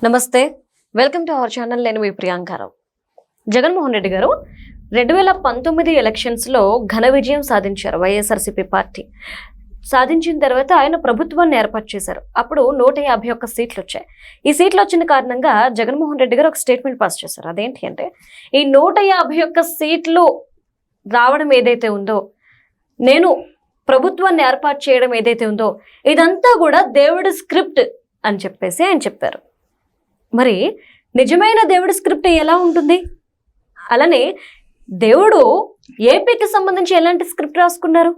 నమస్తే, welcome to our channel. నేను మీ ప్రియాంకారావు. జగన్మోహన్ రెడ్డి గారు 2019 ఎలక్షన్స్లో ఘన విజయం సాధించారు. వైఎస్ఆర్సీపీ పార్టీ సాధించిన తర్వాత ఆయన ప్రభుత్వాన్ని ఏర్పాటు చేశారు. అప్పుడు 151 సీట్లు వచ్చాయి. ఈ సీట్లు వచ్చిన కారణంగా జగన్మోహన్ రెడ్డి గారు ఒక స్టేట్మెంట్ పాస్ చేశారు. అదేంటి అంటే, ఈ 151 సీట్లు రావడం ఏదైతే ఉందో, నేను ప్రభుత్వాన్ని ఏర్పాటు చేయడం ఏదైతే ఉందో, ఇదంతా కూడా దేవుడి స్క్రిప్ట్ అని చెప్పేసి ఆయన చెప్పారు. మరి నిజమైన దేవుడి స్క్రిప్ట్ ఎలా ఉంటుంది? అలానే దేవుడు ఏపీకి సంబంధించి ఎలాంటి స్క్రిప్ట్ రాసుకున్నారు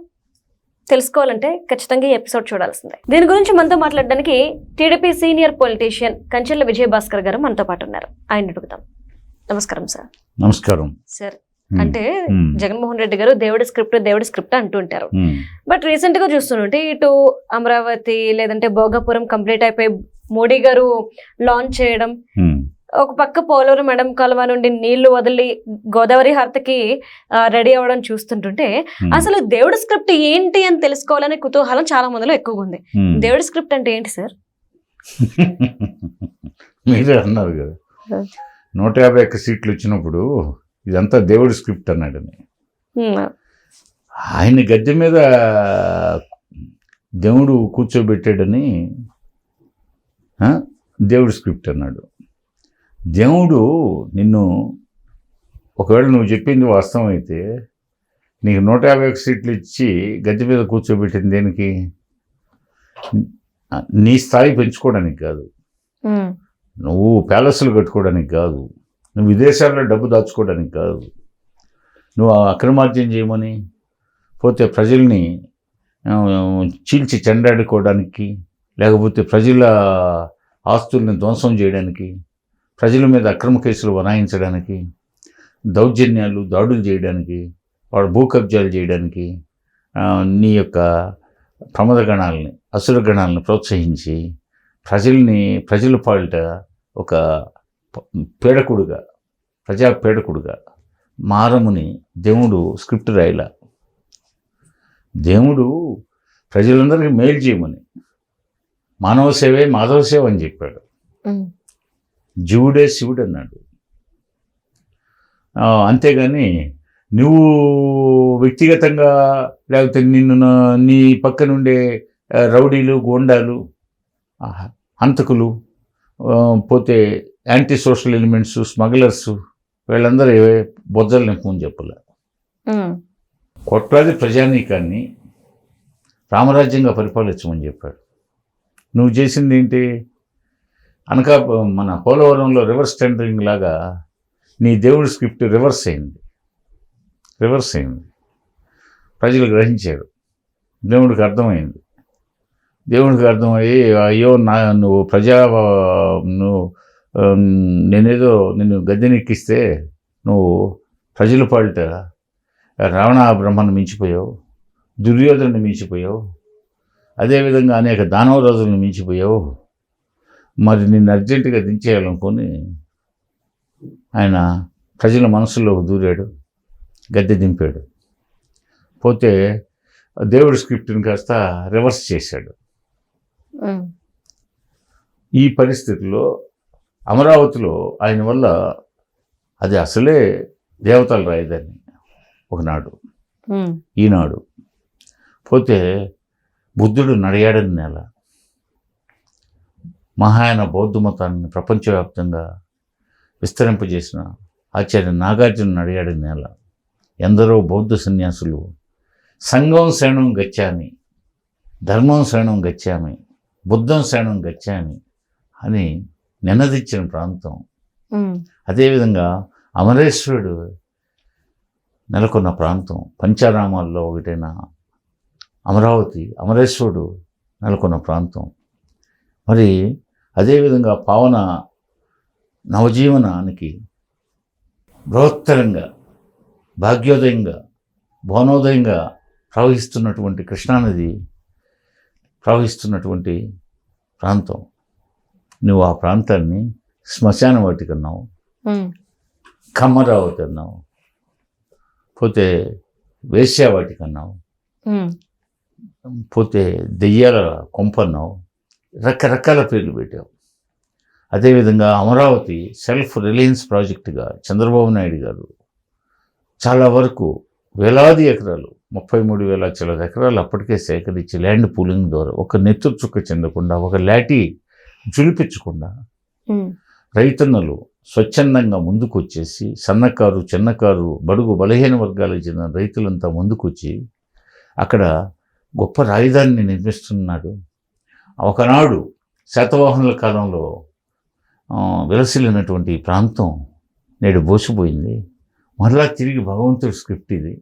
తెలుసుకోవాలంటే ఖచ్చితంగా ఈ ఎపిసోడ్ చూడాల్సిందే. దీని గురించి మనతో మాట్లాడడానికి టీడీపీ సీనియర్ పొలిటీషియన్ కంచెల్ల విజయభాస్కర్ గారు మనతో పాటు ఉన్నారు. ఆయన అడుగుతాం. నమస్కారం సార్. నమస్కారం సార్. అంటే జగన్మోహన్ రెడ్డి గారు దేవుడి స్క్రిప్ట్ అంటుంటారు. బట్ రీసెంట్ గా చూస్తుంటే ఇటు అమరావతి లేదంటే భోగాపురం కంప్లీట్ అయిపోయి మోడీ గారు లాంచ్ చేయడం, ఒక పక్క పోలవరం మెడం కాలువ నుండి నీళ్లు వదిలి గోదావరి హారతకి రెడీ అవ్వడం చూస్తుంటుంటే అసలు దేవుడి స్క్రిప్ట్ ఏంటి అని తెలుసుకోవాలనే కుతూహలం చాలా మందిలో ఎక్కువగా ఉంది. దేవుడి స్క్రిప్ట్ అంటే ఏంటి సార్? మీరే అన్నారు కదా, 151 సీట్లు వచ్చినప్పుడు ఇదంతా దేవుడి స్క్రిప్ట్ అన్నాడని. ఆయన గద్దె మీద దేవుడు కూర్చోబెట్టాడని దేవుడి స్క్రిప్ట్ అన్నాడు. దేవుడు నిన్ను, ఒకవేళ నువ్వు చెప్పింది వాస్తవం అయితే, నీకు 151 సీట్లు ఇచ్చి గద్దె మీద కూర్చోబెట్టింది దేనికి? నీ స్థాయి పెంచుకోవడానికి కాదు, నువ్వు ప్యాలెస్లు కట్టుకోవడానికి కాదు, నువ్వు విదేశాల్లో డబ్బు దాచుకోవడానికి కాదు, నువ్వు అక్రమార్జన చేయమని పోతే ప్రజల్ని చీల్చి చెండాడుకోవడానికి, లేకపోతే ప్రజల ఆస్తుల్ని ధ్వంసం చేయడానికి, ప్రజల మీద అక్రమ కేసులు బనాయించడానికి, దౌర్జన్యాలు దాడులు చేయడానికి, వాడు భూ కబ్జాలు చేయడానికి, నీ యొక్క ప్రమదగణాలని అసురగణాలను ప్రోత్సహించి ప్రజల పాలిట ఒక పేడకుడుగా, ప్రజా పేడకుడుగా మారముని దేవుడు స్క్రిప్ట్ రాయలా. దేవుడు ప్రజలందరికీ మేలు చేయమని, మానవ సేవే మాధవ సేవ అని చెప్పాడు. జీవుడే శివుడు అన్నాడు. అంతేగాని నువ్వు వ్యక్తిగతంగా, లేకపోతే నిన్ను నీ పక్క నుండే రౌడీలు, గోండాలు, హంతకులు, పోతే యాంటీ సోషల్ ఎలిమెంట్స్, స్మగ్లర్స్, వీళ్ళందరూ బొజ్జలు నింపమని చెప్పలే. కోట్లాది ప్రజానీకాన్ని రామరాజ్యంగా పరిపాలించమని చెప్పాడు. నువ్వు చేసింది ఏంటి? మన పోలవరంలో రివర్స్ టెండరింగ్ లాగా నీ దేవుడి స్క్రిప్ట్ రివర్స్ అయింది. ప్రజలు గ్రహించారు, దేవుడికి అర్థమైంది. దేవుడికి అర్థమయ్యి, అయ్యో నువ్వు నేనేదో నిన్ను గద్దెనెక్కిస్తే నువ్వు ప్రజల పాలిట రావణ బ్రహ్మను మించిపోయావు, దుర్యోధను మించిపోయావు, అదేవిధంగా అనేక దానవరాజులను మించిపోయావు. మరి నిన్ను అర్జెంటుగా దించేయాలనుకొని ఆయన ప్రజల మనసులోకి దూరాడు, గద్దె దింపాడు. పోతే దేవుడి స్క్రిప్ట్ని కాస్త రివర్స్ చేశాడు. ఈ పరిస్థితుల్లో అమరావతిలో ఆయన వల్ల అది అసలే దేవతల రాయదాన్ని ఒకనాడు, ఈనాడు. పోతే బుద్ధుడు నడియాడని నేల, మహాయాన బౌద్ధ మతాన్ని ప్రపంచవ్యాప్తంగా విస్తరింపజేసిన ఆచార్య నాగార్జున నడియాడని నేల. ఎందరో బౌద్ధ సన్యాసులు సంఘం శరణం గచ్చామి, ధర్మం శరణం గచ్చామి, బుద్ధం శరణం గచ్చామి అని నినదించిన ప్రాంతం. అదేవిధంగా అమరేశ్వరుడు నెలకొన్న ప్రాంతం, పంచారామాల్లో ఒకటైన అమరావతి, అమరేశ్వరుడు నెలకొన్న ప్రాంతం. మరి అదేవిధంగా పావన నవజీవనానికి బృహత్తరంగా, భాగ్యోదయంగా, భువనోదయంగా ప్రవహిస్తున్నటువంటి కృష్ణానది ప్రవహిస్తున్నటువంటి ప్రాంతం. నువ్వు ఆ ప్రాంతాన్ని శ్మశాన వాటికి అన్నావు, కమ్మరావతి అన్నావు, పోతే వేశ్యావాటికి అన్నావు, పోతే దెయ్యాల కొంపన్నావు, రకరకాల పేర్లు పెట్టావు. అదేవిధంగా అమరావతి సెల్ఫ్ రిలయన్స్ ప్రాజెక్టుగా చంద్రబాబు నాయుడు గారు చాలా వరకు వేలాది ఎకరాలు 33,000 చిల్లర ఎకరాలు అప్పటికే సేకరించి ల్యాండ్ పూలింగ్ ద్వారా ఒక నెత్తురు చుక్క చెందకుండా, ఒక లాఠీ జులిపించకుండా రైతన్నలు స్వచ్ఛందంగా ముందుకు వచ్చేసి, సన్నకారు, చిన్నకారు, బడుగు బలహీన వర్గాలకు చెందిన రైతులంతా ముందుకొచ్చి అక్కడ గొప్ప రాజధానిని నిర్మిస్తున్నాడు. ఒకనాడు శాతవాహనుల కాలంలో విలసిల్లినటువంటి ఈ ప్రాంతం నేడు బోసిపోయింది. మరలా తిరిగి భగవంతుడి స్క్రిప్ట్ ఇది.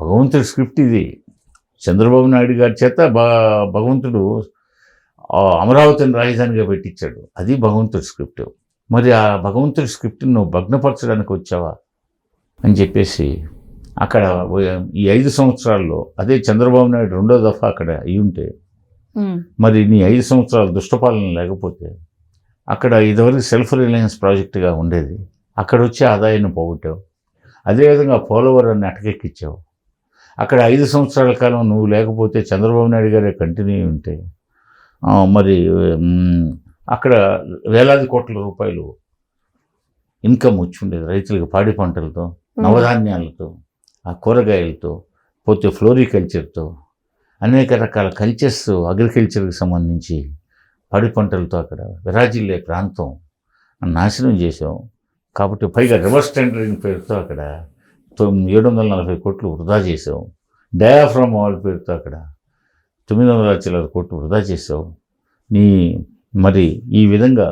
భగవంతుడి స్క్రిప్ట్ ఇది. చంద్రబాబు నాయుడు గారి చేత భగవంతుడు అమరావతిని రాజధానిగా పెట్టించాడు. అది భగవంతుడి స్క్రిప్ట్. మరి ఆ భగవంతుడి స్క్రిప్ట్ని నువ్వు భగ్నపరచడానికి వచ్చావా అని చెప్పేసి అక్కడ ఈ 5 సంవత్సరాల్లో అదే చంద్రబాబు నాయుడు రెండో దఫా అక్కడ అయి ఉంటే, మరి నీ 5 సంవత్సరాలు దుష్టపాలన లేకపోతే అక్కడ ఇదివరకు సెల్ఫ్ రిలయన్స్ ప్రాజెక్టుగా ఉండేది. అక్కడ వచ్చే ఆదాయాన్ని పోగొట్టావు. అదేవిధంగా పోలవరాన్ని అటకెక్కించావు. అక్కడ 5 సంవత్సరాల కాలం నువ్వు లేకపోతే చంద్రబాబు నాయుడు గారే కంటిన్యూ ఉంటే మరి అక్కడ వేలాది కోట్ల రూపాయలు ఇన్కమ్ వచ్చి ఉండేది రైతులకు. పాడి పంటలతో, నవధాన్యాలతో, ఆ కూరగాయలతో, పోతే ఫ్లోరికల్చర్తో, అనేక రకాల కల్చర్స్, అగ్రికల్చర్కి సంబంధించి పాడి పంటలతో అక్కడ విరాజిల్లే ప్రాంతం నాశనం చేసాం. కాబట్టి పైగా రివర్స్ టెండరింగ్ పేరుతో అక్కడ 740 కోట్లు వృధా చేసావు. డయాఫ్రామ్ వాల్ పేరుతో అక్కడ 900 చిల్లర కోట్లు వృధా చేసావు. మరి ఈ విధంగా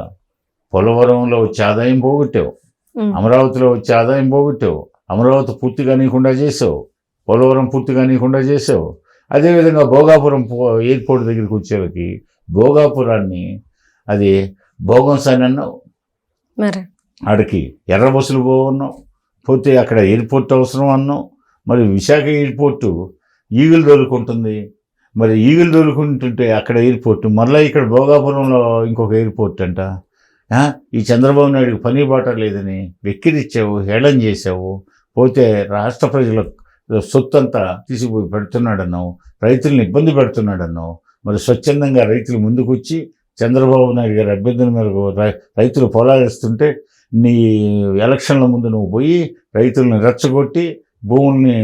పోలవరంలో వచ్చే ఆదాయం పోగొట్టావు, అమరావతిలో వచ్చే ఆదాయం పోగొట్టావు. అమరావతి పూర్తిగా నీకుండా చేసావు, పోలవరం పూర్తిగా నీకుండా చేసావు. అదేవిధంగా భోగాపురం ఎయిర్పోర్ట్ దగ్గరికి వచ్చేవారికి భోగాపురాన్ని అది భోగంసాని అన్నావు. ఆడికి ఎర్ర బస్సులు పోవన్నావు. పోతే అక్కడ ఎయిర్పోర్ట్ అవసరం అన్నావు. మరి విశాఖ ఎయిర్పోర్టు ఈగులు దొరుకుంటుంది. మరి ఈగులు దొరుకుంటుంటే అక్కడ ఎయిర్పోర్ట్, మళ్ళీ ఇక్కడ భోగాపురంలో ఇంకొక ఎయిర్పోర్ట్ అంట. ఈ చంద్రబాబు నాయుడికి పని బాట లేదని వెక్కిరిచ్చావు, హేళన చేసావు. పోతే రాష్ట్ర ప్రజల సొత్తంతా తీసిపోయి పెడుతున్నాడన్నావు, రైతులను ఇబ్బంది పెడుతున్నాడన్నావు. మరి స్వచ్ఛందంగా రైతులు ముందుకు వచ్చి చంద్రబాబు నాయుడు గారి అభ్యర్థన మేరకు రైతులు పొలాలేస్తుంటే నీ ఎలక్షన్ల ముందు నువ్వు పోయి రైతులను రెచ్చగొట్టి భూముల్ని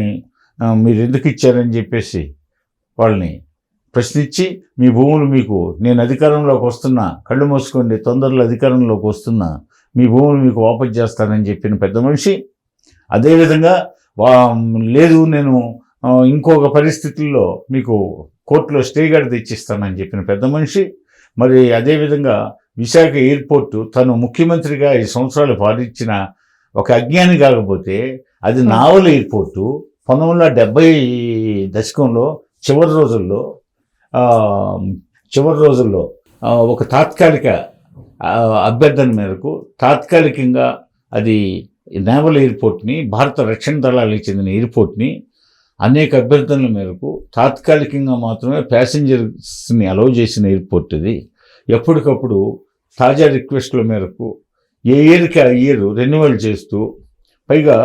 మీరు ఎందుకు ఇచ్చారని చెప్పేసి వాళ్ళని ప్రశ్నించి, మీ భూములు మీకు నేను అధికారంలోకి వస్తున్నా, కళ్ళు మూసుకోండి, తొందరలో అధికారంలోకి వస్తున్నా, మీ భూములు మీకు వాపసు చేస్తానని చెప్పిన పెద్ద మనిషి. అదేవిధంగా లేదు నేను ఇంకొక పరిస్థితుల్లో మీకు కోర్టులో స్టే గార్డ్ తెచ్చిస్తానని చెప్పిన పెద్ద మనిషి. మరి అదేవిధంగా విశాఖ ఎయిర్పోర్టు తను ముఖ్యమంత్రిగా 5 సంవత్సరాలు పాలించిన ఒక అజ్ఞాని కాకపోతే అది నావల్ ఎయిర్పోర్టు 1970 దశకంలో చివరి రోజుల్లో ఒక తాత్కాలిక అభ్యర్థన మేరకు తాత్కాలికంగా అది నేవల్ ఎయిర్పోర్ట్ని, భారత రక్షణ దళాలకు చెందిన ఎయిర్పోర్ట్ని అనేక అభ్యర్థనల మేరకు తాత్కాలికంగా మాత్రమే ప్యాసింజర్స్ని అలౌ చేసిన ఎయిర్పోర్ట్ ఇది. ఎప్పటికప్పుడు తాజా రిక్వెస్ట్ల మేరకు ఏ ఇయర్కి ఆ ఇయర్ రెన్యువల్ చేస్తూ, పైగా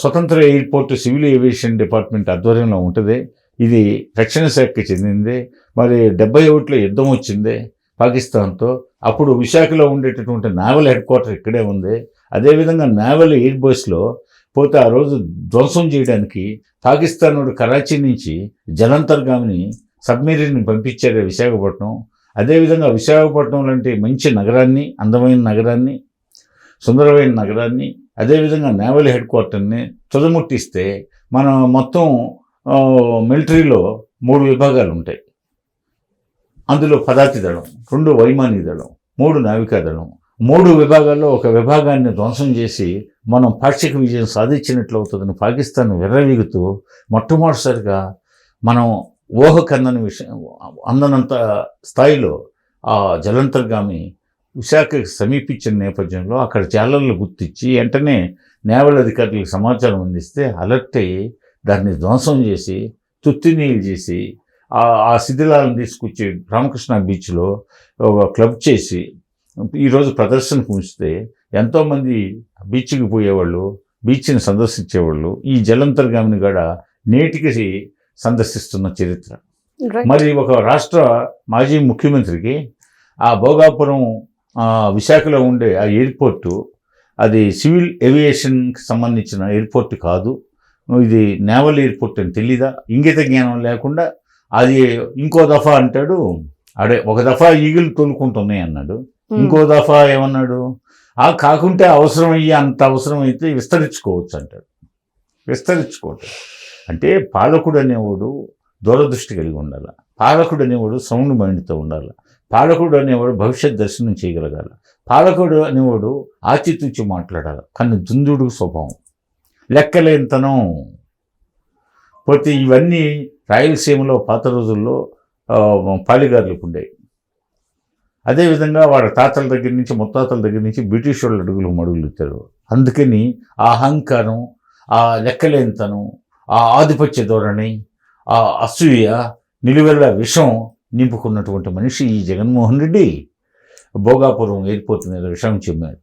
స్వతంత్ర ఎయిర్పోర్ట్ సివిల్ ఏవియేషన్ డిపార్ట్మెంట్ ఆధ్వర్యంలో ఉంటుంది. ఇది రక్షణ శాఖకి చెందింది. మరి 71లో యుద్ధం వచ్చింది పాకిస్తాన్తో. అప్పుడు విశాఖలో ఉండేటటువంటి నావల్ హెడ్ క్వార్టర్ ఇక్కడే ఉంది. అదేవిధంగా నావల్ ఎయిర్ బేస్లో పోతే ఆ రోజు ధ్వంసం చేయడానికి పాకిస్తాన్ కరాచీ నుంచి జలంతర్గామిని సబ్మెరీన్ని పంపించారు విశాఖపట్నం. అదేవిధంగా విశాఖపట్నం లాంటి మంచి నగరాన్ని, అందమైన నగరాన్ని, సుందరమైన నగరాన్ని, అదేవిధంగా నేవల్ హెడ్ క్వార్టర్ని తుదముట్టిస్తే మనం మొత్తం మిలిటరీలో 3 విభాగాలు ఉంటాయి. అందులో పదాతి దళం, 2 వైమానిక దళం, 3 నావికా దళం. 3 విభాగాల్లో ఒక విభాగాన్ని ధ్వంసం చేసి మనం పాక్షిక విజయం సాధించినట్లు అవుతుందని పాకిస్తాన్ విర్రవీగుతూ మొట్టమొదటిసారిగా మనం ఊహకందని అందనంత స్థాయిలో ఆ జలంతర్గామి విశాఖకి సమీపించిన నేపథ్యంలో అక్కడ జాలర్లు గుర్తించి వెంటనే నేవల్ అధికారులకు సమాచారం అందిస్తే అలర్ట్ అయ్యి దాన్ని ధ్వంసం చేసి తుత్తినీళ్ళు చేసి ఆ శిథిలాలను తీసుకొచ్చి రామకృష్ణ బీచ్లో ఒక క్లబ్ చేసి ఈరోజు ప్రదర్శనకు ఉంచితే ఎంతోమంది బీచ్కి పోయేవాళ్ళు, బీచ్ని సందర్శించేవాళ్ళు ఈ జలంతర్గామిని కూడా నేటికి సందర్శిస్తున్న చరిత్ర. మరి ఒక రాష్ట్ర మాజీ ముఖ్యమంత్రికి ఆ భోగాపురం విశాఖలో ఉండే ఆ ఎయిర్పోర్టు అది సివిల్ ఏవియేషన్కి సంబంధించిన ఎయిర్పోర్ట్ కాదు, ఇది నేవల్ ఎయిర్పోర్ట్ అని తెలీదా? ఇంగిత జ్ఞానం లేకుండా అది ఇంకో దఫా అంటాడు, అడే ఒక దఫా ఈగిల్ తోలుకుంటున్నాయి అన్నాడు, ఇంకో దఫా ఏమన్నాడు, కాకుంటే అవసరమయ్యే అంత అవసరమైతే విస్తరించుకోవచ్చు అంటాడు. విస్తరించుకోవటం అంటే పాలకుడు అనేవాడు దూరదృష్టి కలిగి ఉండాలి, పాలకుడు అనేవాడు సౌండ్ మైండ్తో ఉండాలి, పాలకుడు అనేవాడు భవిష్యత్ దర్శనం చేయగలగాలి, పాలకుడు అనేవాడు ఆచితూచి మాట్లాడాలి. కానీ దుందుడు స్వభావం, లెక్కలేనితనం. పోతే ఇవన్నీ రాయలసీమలో పాత రోజుల్లో పాలిగారులకు ఉండేవి. అదేవిధంగా వాళ్ళ తాతల దగ్గర నుంచి ముత్తాతల దగ్గర నుంచి బ్రిటిష్ వాళ్ళు అడుగులు మడుగులు ఇచ్చారు. అందుకని ఆ అహంకారం, ఆ లెక్కలేనితనం, ఆ ఆధిపత్య ధోరణి, ఆ అసూయ, నిలువెల్ల విషం నింపుకున్నటువంటి మనిషి ఈ జగన్మోహన్ రెడ్డి. భోగాపురం ఎయిర్పోర్ట్ మీద విషయం చెప్పాడు,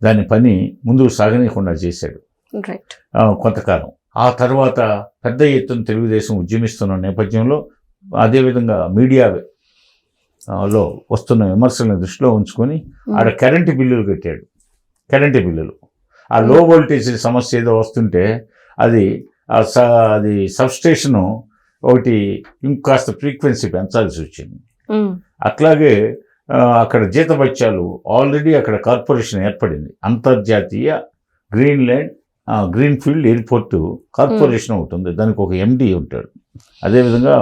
దాని పని ముందుకు సాగనీయకుండా చేశాడు కొంతకాలం. ఆ తర్వాత పెద్ద ఎత్తున తెలుగుదేశం ఉద్యమిస్తున్న నేపథ్యంలో, అదేవిధంగా మీడియాలో వస్తున్న విమర్శలను దృష్టిలో ఉంచుకొని ఆడ కరెంటు బిల్లులు కట్టాడు. కరెంటు బిల్లులు, ఆ లో వోల్టేజ్ సమస్య ఏదో వస్తుంటే అది సబ్స్టేషను ఒకటి ఇంకాస్త ఫ్రీక్వెన్సీ పెంచాల్సి వచ్చింది. అట్లాగే అక్కడ జీతభత్యాలు ఆల్రెడీ అక్కడ కార్పొరేషన్ ఏర్పడింది, అంతర్జాతీయ గ్రీన్ఫీల్డ్ ఎయిర్పోర్ట్ కార్పొరేషన్ ఒకటి ఉంది, దానికి ఒక ఎండి ఉంటాడు. అదేవిధంగా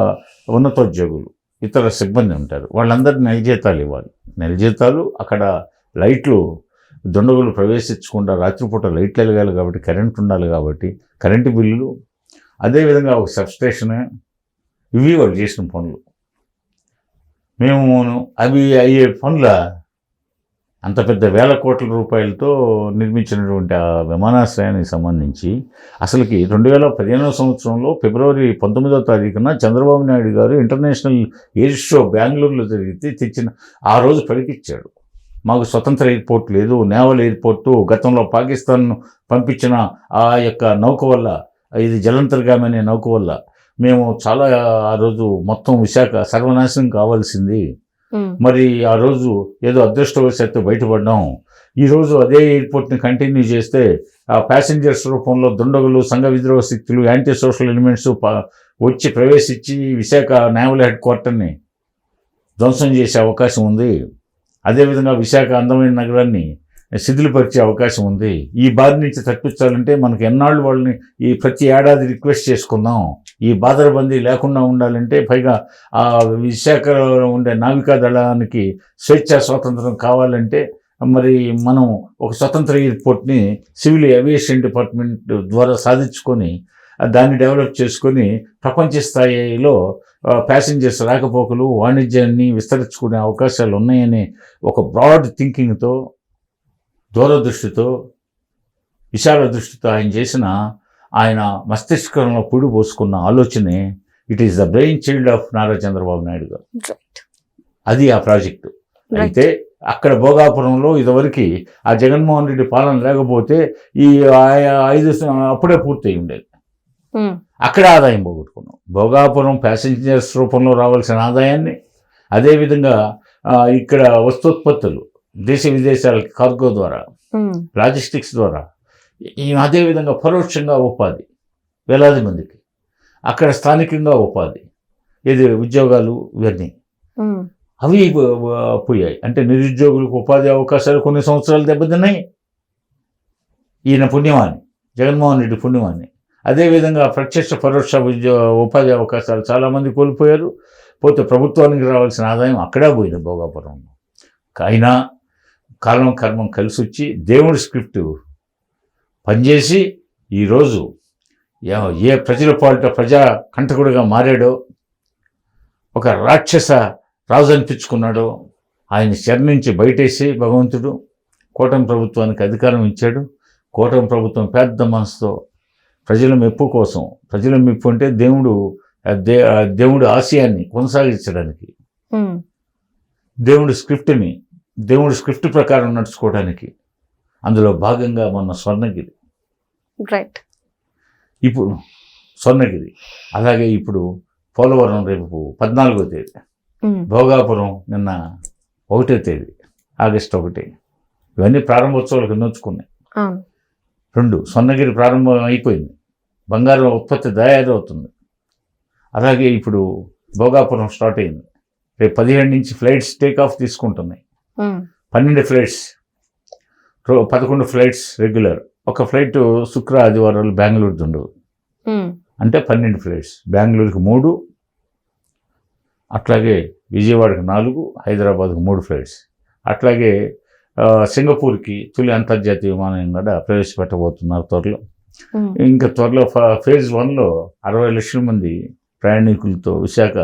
ఉన్నతోద్యోగులు, ఇతర సిబ్బంది ఉంటారు, వాళ్ళందరికీ నెల జీతాలు ఇవ్వాలి. నెల జీతాలు, అక్కడ లైట్లు దుండగులు ప్రవేశించకుండా రాత్రిపూట లైట్లు వెలగాలి కాబట్టి, కరెంట్ ఉండాలి కాబట్టి కరెంటు బిల్లులు, అదేవిధంగా ఒక సబ్స్టేషన్, ఇవి వాళ్ళు చేసిన పనులు. మేము అవి అయ్యే పనుల అంత పెద్ద వేల కోట్ల రూపాయలతో నిర్మించినటువంటి ఆ విమానాశ్రయానికి సంబంధించి అసలుకి 2015 సంవత్సరంలో ఫిబ్రవరి 19వ తారీఖున చంద్రబాబు నాయుడు గారు ఇంటర్నేషనల్ ఎయిర్ షో బెంగళూరులో జరిగితే తెచ్చిన ఆ రోజు పలికిచ్చాడు, మాకు స్వతంత్ర ఎయిర్పోర్ట్ లేదు, నేవల్ ఎయిర్పోర్టు గతంలో పాకిస్తాన్ పంపించిన ఆ యొక్క నౌక వల్ల, ఇది జలంతర్గామి అనే నౌక వల్ల మేము చాలా ఆ రోజు మొత్తం విశాఖ సర్వనాశనం కావాల్సింది. మరి ఆ రోజు ఏదో అదృష్టవశాత్తు బయటపడ్డాం. ఈరోజు అదే ఎయిర్పోర్ట్ని కంటిన్యూ చేస్తే ఆ ప్యాసింజర్స్ రూపంలో దుండగులు, సంఘ విద్రోహ శక్తులు, యాంటీ సోషల్ ఎలిమెంట్స్ వచ్చి ప్రవేశించి విశాఖ నేవల్ హెడ్ క్వార్టర్ని ధ్వంసం చేసే అవకాశం ఉంది. అదేవిధంగా విశాఖ అందమైన నగరాన్ని శిథిలపరిచే అవకాశం ఉంది. ఈ బాధ నుంచి తప్పించాలంటే మనకు ఎన్నాళ్ళు వాళ్ళని ఈ ప్రతి ఏడాది రిక్వెస్ట్ చేసుకుందాం, ఈ బాదరబందీ లేకుండా ఉండాలంటే, పైగా ఆ విశాఖలో ఉండే నావికా దళానికి స్వేచ్ఛా స్వాతంత్రం కావాలంటే మరి మనం ఒక స్వతంత్ర ఎయిర్పోర్ట్ని సివిల్ ఏవియేషన్ డిపార్ట్మెంట్ ద్వారా సాధించుకొని దాన్ని డెవలప్ చేసుకొని ప్రపంచ స్థాయిలో ప్యాసింజర్స్ రాకపోకలు, వాణిజ్యాన్ని విస్తరించుకునే అవకాశాలు ఉన్నాయనే ఒక బ్రాడ్ థింకింగ్తో, దూరదృష్టితో, విశాల దృష్టితో ఆయన మస్తిష్కంలో పూడి పోసుకున్న ఆలోచనే it is the brain child of Nara Chandrababu Naidu గారు. అది ఆ ప్రాజెక్టు. అయితే అక్కడ భోగాపురంలో ఇదివరకు ఆ జగన్మోహన్ రెడ్డి పాలన లేకపోతే ఈ 5 అప్పుడే పూర్తయి ఉండేది. అక్కడ ఆదాయం పోగొట్టుకున్నాం. భోగాపురం ప్యాసింజర్స్ రూపంలో రావాల్సిన ఆదాయాన్ని, అదేవిధంగా ఇక్కడ వస్తోత్పత్తులు దేశ విదేశాలకి కార్గో ద్వారా, లాజిస్టిక్స్ ద్వారా, అదేవిధంగా పరోక్షంగా ఉపాధి వేలాది మందికి, అక్కడ స్థానికంగా ఉపాధి, ఇది ఉద్యోగాలు, ఇవన్నీ అవి పోయాయి. అంటే నిరుద్యోగులకు ఉపాధి అవకాశాలు కొన్ని సంవత్సరాలు దెబ్బతిన్నాయి. ఈయన పుణ్యమాన్ని, జగన్మోహన్ రెడ్డి పుణ్యమాన్ని. అదేవిధంగా ప్రత్యక్ష పరోక్ష ఉపాధి అవకాశాలు చాలామంది కోల్పోయారు. పోతే ప్రభుత్వానికి రావాల్సిన ఆదాయం అక్కడే పోయింది భోగాపురంలో. అయినా కాలం కర్మం కలిసి వచ్చి దేవుడి స్క్రిప్ట్ పనిచేసి ఈరోజు ఏ ప్రజల పాలిట ప్రజా కంటకుడిగా మారాడో, ఒక రాక్షస రాజు అనిపించుకున్నాడో, ఆయన శరణించి బయటేసి భగవంతుడు కూటమి ప్రభుత్వానికి అధికారం ఇచ్చాడు. కూటమి ప్రభుత్వం పెద్ద మనసుతో ప్రజల మెప్పు కోసం, ప్రజల మెప్పు అంటే దేవుడు ఆశయాన్ని కొనసాగించడానికి, దేవుడి స్క్రిప్ట్ ప్రకారం నడుచుకోవడానికి, అందులో భాగంగా మొన్న స్వర్ణగిరి, ఇప్పుడు స్వర్ణగిరి, అలాగే ఇప్పుడు పోలవరం రేపు 14వ తేదీ, భోగాపురం నిన్న 1వ తేదీ ఆగస్టు 1 ఇవన్నీ ప్రారంభోత్సవాలకు నోచుకున్నాయి. అవును. 2 స్వర్ణగిరి ప్రారంభం అయిపోయింది, బంగారం ఉత్పత్తి తయారవుతుంది. అలాగే ఇప్పుడు భోగాపురం స్టార్ట్ అయింది. రేపు 17 నుంచి ఫ్లైట్స్ టేక్ ఆఫ్ తీసుకుంటున్నాయి. 12 ఫ్లైట్స్, 11 ఫ్లైట్స్ రెగ్యులర్, ఒక ఫ్లైట్ శుక్ర ఆదివారాలు బెంగళూరు ఉండవు. అంటే 12 ఫ్లైట్స్, బెంగళూరుకి 3, అట్లాగే విజయవాడకి 4, హైదరాబాద్కి 3 ఫ్లైట్స్. అట్లాగే సింగపూర్కి తొలి అంతర్జాతీయ విమానం కూడా ప్రవేశపెట్టబోతున్నారు త్వరలో. ఇంకా త్వరలో ఫేజ్ 1లో 60 లక్షల మంది ప్రయాణికులతో విశాఖ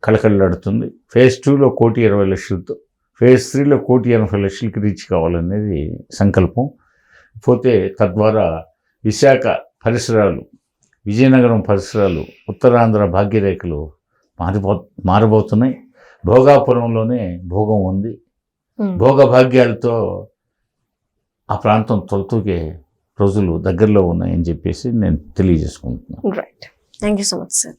కళకళలాడుతుంది. ఫేజ్ 2లో 1,20,00,000తో, ఫేజ్ 3లో 1,80,00,000కి రీచ్ కావాలనేది సంకల్పం. పోతే తద్వారా విశాఖ పరిసరాలు, విజయనగరం పరిసరాలు, ఉత్తరాంధ్ర భాగ్యరేఖలు మారబోతున్నాయి. భోగాపురంలోనే భోగం ఉంది. భోగ భాగ్యాలతో ఆ ప్రాంతం తొలతూగే రోజులు దగ్గరలో ఉన్నాయని చెప్పేసి నేను తెలియజేసుకుంటున్నాను. Right. Thank you so much sir.